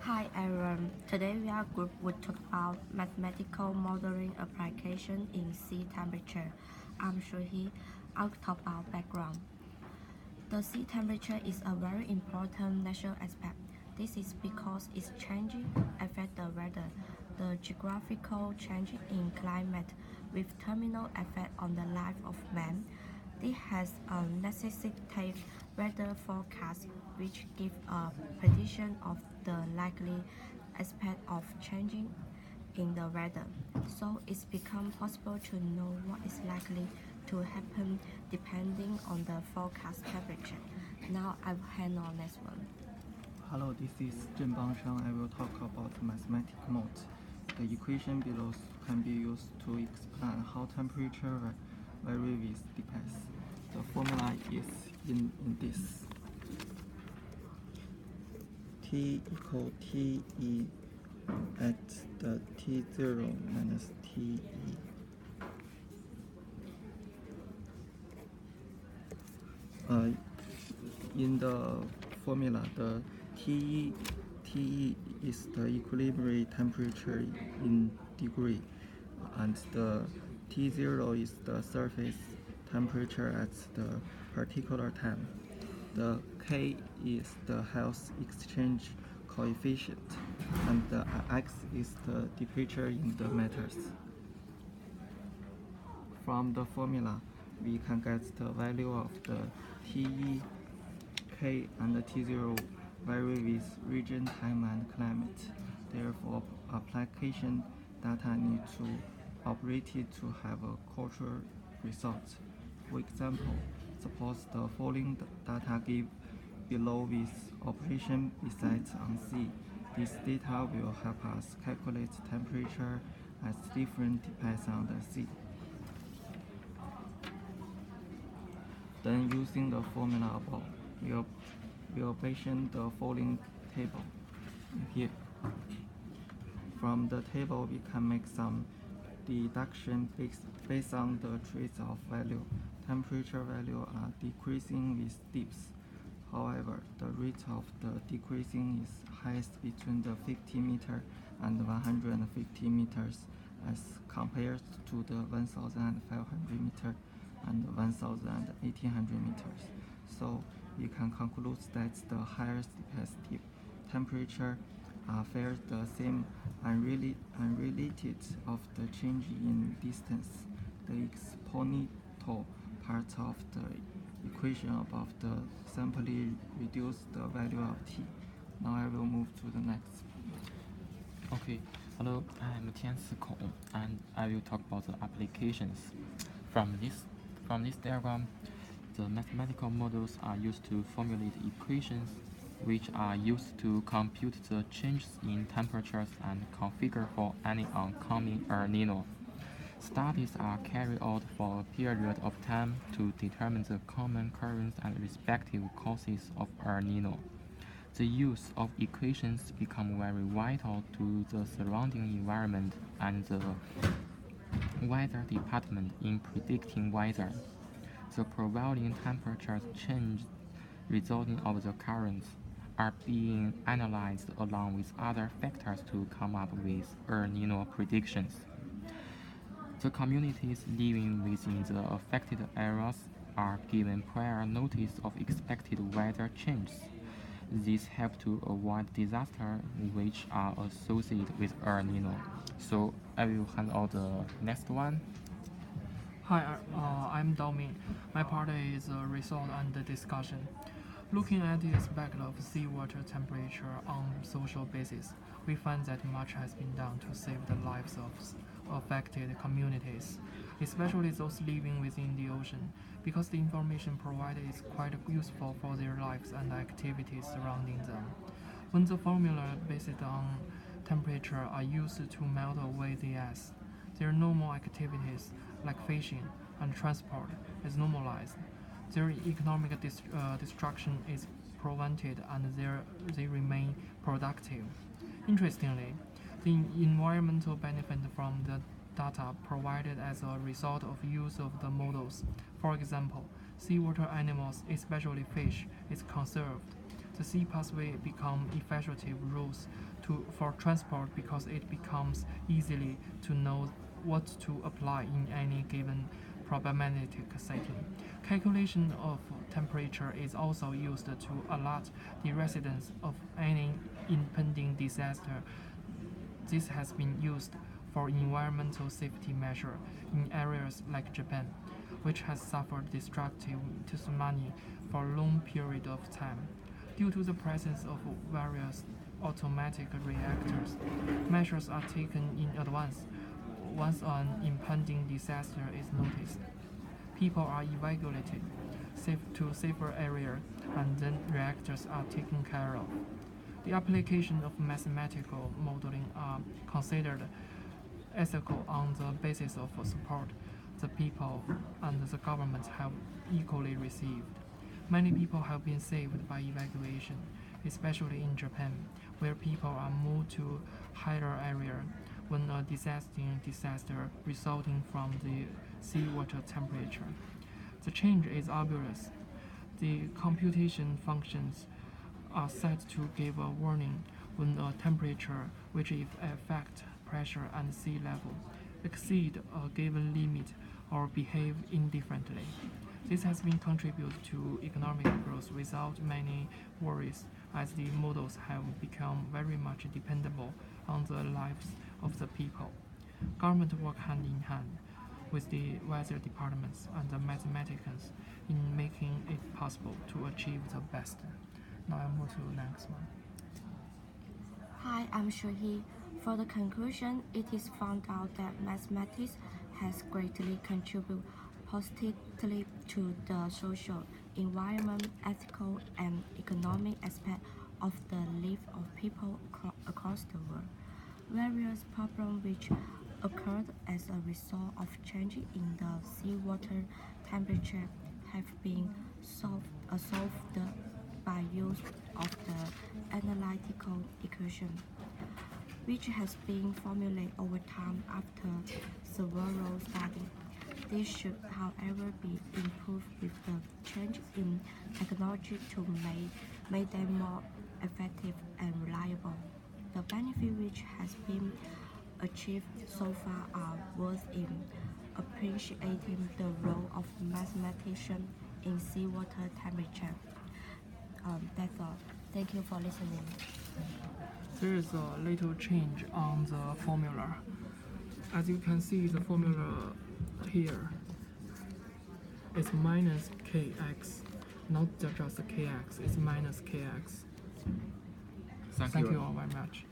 Hi everyone, today our group would talk about mathematical modeling application in sea temperature. I'm Shuhi. I'll talk about background. The sea temperature is a very important natural aspect. This is because its changing affect the weather. The geographical change in climate with terminal effect on the life of man. This has necessitated weather forecast which give a prediction of the likely aspect of changing in the weather. So it's become possible to know what is likely to happen depending on the forecast temperature. Now I will handle next one. Hello, this is Zhen Shang. I will talk about mathematical mode. The equation below can be used to explain how temperature vary with depends. The formula is in this. T equal Te at the T0 minus Te. In the formula, the Te is the equilibrium temperature in degree, and the T0 is the surface temperature at the particular time. The K is the heat exchange coefficient, and the X is the temperature in the meters. From the formula, we can get the value of the Te, K, and the T0 vary with region, time, and climate. Therefore, application data need to operate to have a cultural result. For example, suppose the following data give below with operation besides on C. This data will help us calculate temperature as different depends on the C. Then using the formula above, we'll patient the following table here. From the table, we can make some deduction based on the trace of value. Temperature value are decreasing with dips. However, the rate of the decreasing is highest between the 50 meter and 150 meters as compared to the 1,500 meter and 1,800 meters. So we can conclude that the highest depth temperature fares the same unrelated of the change in distance. The exponential part of the equation above the simply reduce the value of t. Now I will move to the next. Okay, hello, I'm Tiansi Kong, and I will talk about the applications. From this diagram, the mathematical models are used to formulate equations, which are used to compute the changes in temperatures and configure for any oncoming El Nino. Studies are carried out for a period of time to determine the common currents and respective causes of El Nino. The use of equations become very vital to the surrounding environment and the weather department in predicting weather. The prevailing temperature change resulting of the currents are being analyzed along with other factors to come up with El Nino predictions. The communities living within the affected areas are given prior notice of expected weather changes. This helps to avoid disasters which are associated with El Nino. So I will hand out the next one. Hi, I'm Dao Ming. My part is a result and the discussion. Looking at the aspect of seawater temperature on social basis, we find that much has been done to save the lives of affected communities, especially those living within the ocean, because the information provided is quite useful for their lives and activities surrounding them. When the formula based on temperature are used to melt away the ice, their normal activities like fishing and transport is normalized. Their economic destruction is prevented and they remain productive. Interestingly, the environmental benefit from the data provided as a result of use of the models. For example, seawater animals, especially fish, is conserved. The sea pathway become effective routes for transport because it becomes easily to know what to apply in any given problematic setting. Calculation of temperature is also used to alert the residents of any impending disaster. This has been used for environmental safety measure in areas like Japan, which has suffered destructive tsunami for a long period of time. Due to the presence of various automatic reactors, measures are taken in advance once an impending disaster is noticed. People are evacuated to safer areas and then reactors are taken care of. The application of mathematical modeling are considered ethical on the basis of support the people and the government have equally received. Many people have been saved by evacuation, especially in Japan, where people are moved to higher areas when a disaster resulting from the seawater temperature. The change is obvious. The computation functions are set to give a warning when a temperature which affect pressure and sea level exceed a given limit or behave indifferently. This has been contributed to economic growth without many worries, as the models have become very much dependable on the lives of the people. Government work hand in hand with the weather departments and the mathematicians in making it possible to achieve the best. Now I move to the next one. Hi, I'm Shuhi. For the conclusion, it is found out that mathematics has greatly contributed positively to the social, environment, ethical, and economic aspect of the life of people across the world. Various problems which occurred as a result of change in the seawater temperature have been solved by use of the analytical equation, which has been formulated over time after several studies. This should, however, be improved with the change in technology to make them more effective and reliable. The benefit which has been achieved so far are worth in appreciating the role of mathematicians in seawater temperature. That's all. Thank you for listening. There is a little change on the formula. As you can see, the formula here is minus kx, not just kx, it's minus kx. Thank Thank you. you all very much.